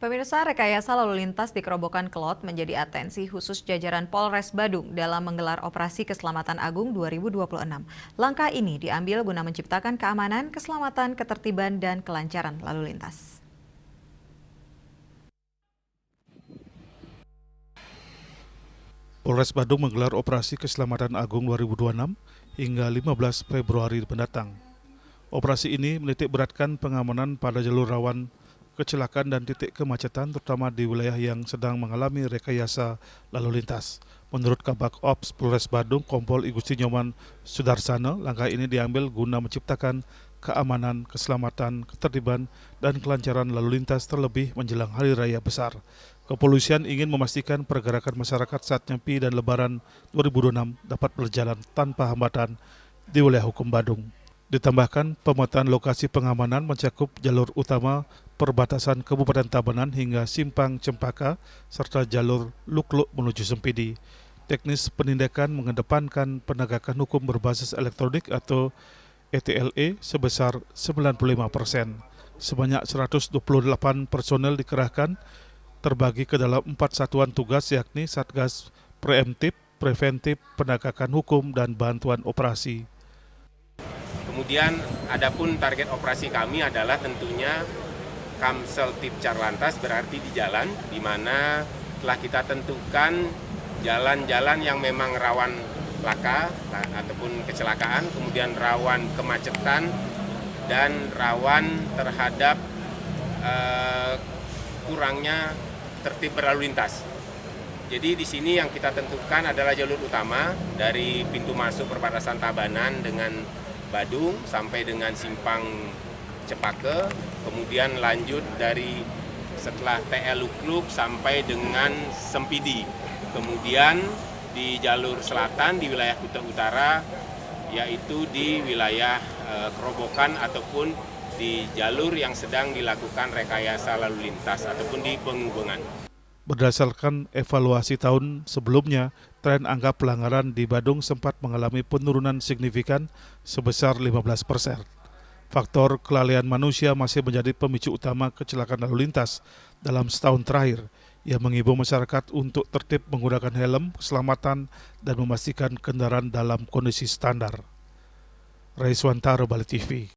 Pemirsa, rekayasa lalu lintas di Kerobokan Kelot menjadi atensi khusus jajaran Polres Badung dalam menggelar Operasi Keselamatan Agung 2026. Langkah ini diambil guna menciptakan keamanan, keselamatan, ketertiban, dan kelancaran lalu lintas. Polres Badung menggelar Operasi Keselamatan Agung 2026 hingga 15 Februari mendatang. Operasi ini menitik beratkan pengamanan pada jalur rawan kecelakaan dan titik kemacetan, terutama di wilayah yang sedang mengalami rekayasa lalu lintas. Menurut Kabak Ops Polres Badung, Kompol Igusti Nyoman Sudarsana, langkah ini diambil guna menciptakan keamanan, keselamatan, ketertiban, dan kelancaran lalu lintas terlebih menjelang Hari Raya Besar. Kepolisian ingin memastikan pergerakan masyarakat saat Nyepi dan Lebaran 2026 dapat berjalan tanpa hambatan di wilayah hukum Badung. Ditambahkan, pemetaan lokasi pengamanan mencakup jalur utama perbatasan Kabupaten Tabanan hingga Simpang Cempaka serta jalur Lukluk menuju Sempidi. Teknis penindakan mengedepankan penegakan hukum berbasis elektronik atau ETLE sebesar 95%. Sebanyak 128 personel dikerahkan terbagi ke dalam 4 satuan tugas, yakni Satgas Preemptif, Preventif, Penegakan Hukum, dan Bantuan Operasi. Kemudian adapun target operasi kami adalah tentunya Kamseltip Carlantas, berarti di jalan, di mana telah kita tentukan jalan-jalan yang memang rawan laka ataupun kecelakaan, kemudian rawan kemacetan, dan rawan terhadap kurangnya tertib berlalu lintas. Jadi di sini yang kita tentukan adalah jalur utama dari pintu masuk perbatasan Tabanan dengan Badung sampai dengan Simpang Cepake, kemudian lanjut dari setelah TL Lukluk sampai dengan Sempidi. Kemudian di jalur selatan di wilayah Kuta Utara, yaitu di wilayah Kerobokan ataupun di jalur yang sedang dilakukan rekayasa lalu lintas ataupun di penghubungan. Berdasarkan evaluasi tahun sebelumnya, tren angka pelanggaran di Badung sempat mengalami penurunan signifikan sebesar 15%. Faktor kelalaian manusia masih menjadi pemicu utama kecelakaan lalu lintas dalam setahun terakhir. Ia mengimbau masyarakat untuk tertib menggunakan helm keselamatan dan memastikan kendaraan dalam kondisi standar. Raiswantara, Bali TV.